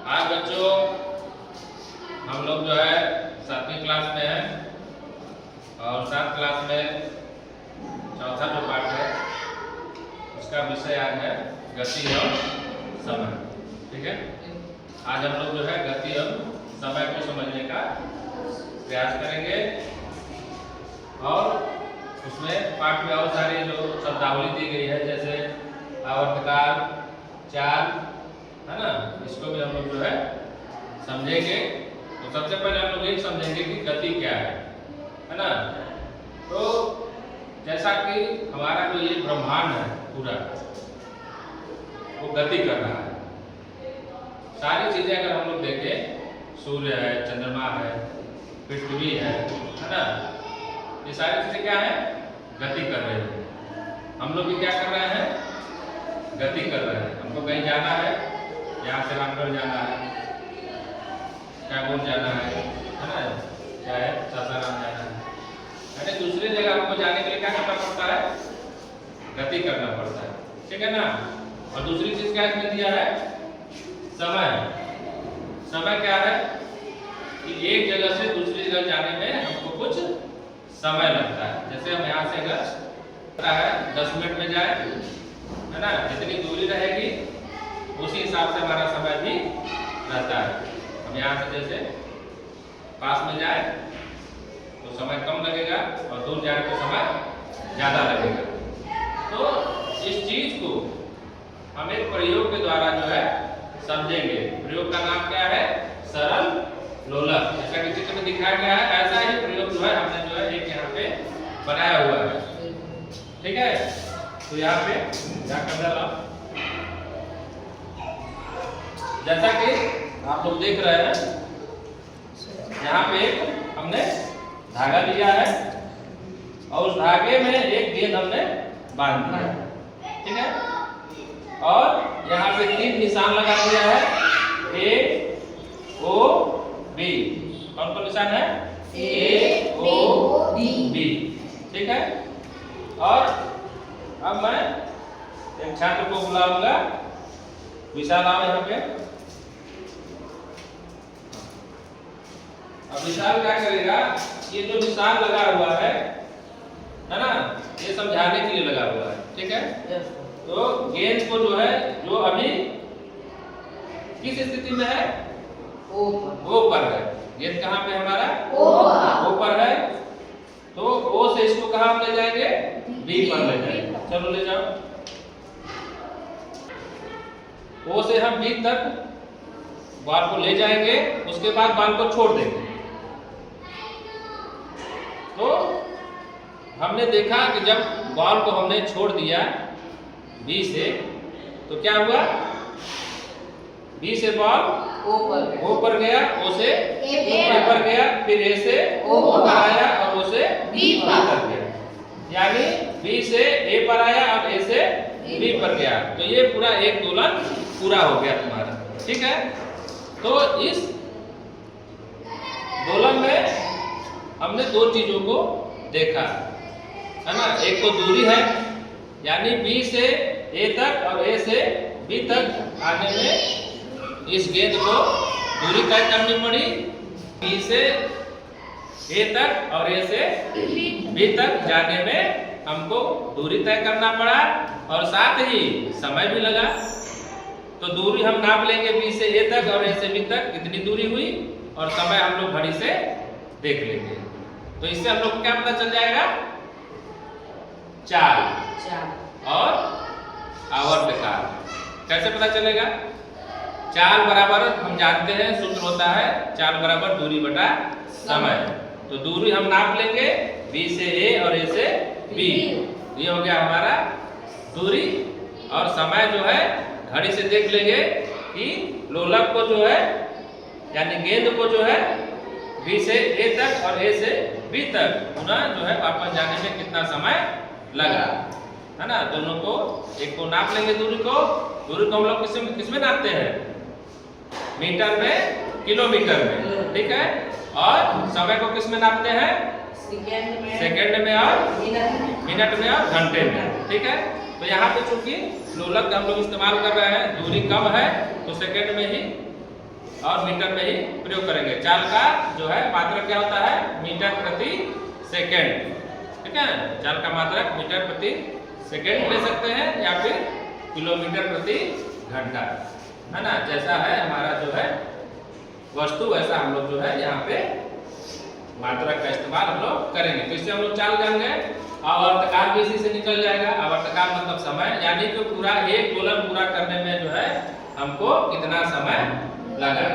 आज बच्चों हम लोग जो है 7वीं क्लास में हैं और 7 क्लास में चौथा जो पाठ है उसका विषय आज है गति और समय। ठीक है, आज हम लोग जो है गति और समय को समझने का प्रयास करेंगे और उसमें पाठ में और सारी जो शब्दावली दी गई है जैसे आवर्तकाल, चाल, है ना, इसको भी हम लोग जो है समझेंगे। तो सबसे पहले हम लोग ये समझेंगे कि गति क्या है ना। तो जैसा कि हमारा जो ये ब्रह्मांड है पूरा वो गति कर रहा है। सारी चीजें अगर हम लोग देखें, सूर्य है, चंद्रमा है, पृथ्वी है ना, ये सारी चीजें क्या है, गति कर रहे हैं। हम लोग भी क्या कर रहे हैं, गति कर रहे हैं। हमको कहीं जाना है, यहाँ से रामगढ़ जाना है, कैमूर जाना है ना, क्या है, सासाराम जाना है, यानी दूसरी जगह हमको जाने के लिए क्या करना पड़ता है, गति करना पड़ता है। ठीक है ना। और दूसरी चीज क्या इसमें दिया है, समय। समय क्या है कि एक जगह से दूसरी जगह जाने में हमको कुछ समय लगता है। जैसे हम यहाँ से अगर 10 मिनट में जाए, है ना, जितनी दूरी रहेगी उसी हिसाब से हमारा समय भी रहता है। हम यहाँ से जैसे पास में जाए तो समय कम लगेगा और दूर जाए तो समय ज्यादा लगेगा। तो इस चीज को हम एक प्रयोग के द्वारा जो है समझेंगे। प्रयोग का नाम क्या है, सरल लोलक। जैसा कि चित्र में दिखाया गया है ऐसा ही प्रयोग जो है हमने जो है एक यहाँ पे बनाया हुआ है। ठीक है, तो यहाँ पे क्या कर डाला, जैसा कि आप लोग देख रहे हैं यहाँ पे हमने धागा लिया है और उस धागे में एक गेंद हमने बांध दिया है। ठीक है, और यहाँ पे 3 निशान लगा दिया है, A, O, B। कौन कौन निशान है, A, O, B। ठीक है, और अब मैं एक छात्र को बुलाऊंगा, विशाल आओ यहाँ पे। अब विशाल क्या करेगा, ये जो निशान लगा हुआ है ना, ये समझाने के लिए लगा हुआ है। ठीक है, तो गेंद को जो है, जो अभी किस स्थिति में है, ओ पर है। गेंद कहाँ पे हमारा, ओ पर है। तो ओ से इसको कहाँ ले जाएंगे, बी पर ले जाएंगे। चलो ले जाओ, ओ से हम बी तक बॉल को ले जाएंगे, उसके बाद बॉल को छोड़ देंगे। तो हमने देखा कि जब बॉल को हमने छोड़ दिया बी से तो क्या हुआ, बी से बॉल ओ पर गया, ओ से ए पर गया, फिर ए से ओ पर आया और ओ से बी पर गया। यानी बी से ए पर आया और ए से बी पर गया। तो ये पूरा एक दोलन पूरा हो गया तुम्हारा। ठीक है, तो इस दोलन में हमने 2 चीजों को देखा, है ना। एक तो दूरी है, यानी बी से ए तक और ए से बी तक आने में इस गेंद को दूरी तय करनी पड़ी। बी से ए तक और ए से बी तक जाने में हमको दूरी तय करना पड़ा और साथ ही समय भी लगा। तो दूरी हम नाप लेंगे, बी से ए तक और ए से बी तक कितनी दूरी हुई, और समय हम लोग घड़ी से देख लेंगे। तो इससे हम लोग को क्या पता चल जाएगा, चाल और आवर्तकाल। कैसे पता चलेगा, चाल बराबर हम जानते हैं सूत्र होता है, चाल बराबर दूरी बटा समय। तो दूरी हम नाप लेंगे, बी से ए और ए से बी, ये हो गया हमारा दूरी। और समय जो है घड़ी से देख लेंगे कि लोलक को जो है, यानी गेंद को जो है बी से ए तक और ए से बी तक पुनः जो है वापस जाने में कितना समय लगा, है ना। दोनों को, एक को नाप लेंगे दूरी को हम लोग किसमें नापते हैं, मीटर में, किलोमीटर में। ठीक है, और समय को किसमें नापते हैं, सेकंड में और मिनट में और घंटे में। ठीक है, तो यहाँ पे चूंकि लोलक हम लोग इस्तेमाल कर रहे हैं, दूरी कम है तो सेकंड में ही और मीटर में ही प्रयोग करेंगे। चाल का जो है मात्रक क्या होता है? मीटर प्रति सेकेंड। ठीक है, चाल का मात्रक मीटर प्रति सेकेंड ले सकते हैं या फिर किलोमीटर प्रति घंटा, है ना। जैसा है हमारा जो है वस्तु, वैसा हम लोग जो है यहाँ पे मात्रक का इस्तेमाल हम लोग करेंगे। तो इससे हम लोग चाल जान गए। आवर्तकाल भी इसी से निकल जाएगा। आवर्तकाल मतलब समय, यानी कि पूरा एक दोलन पूरा करने में जो है हमको कितना समय लगा।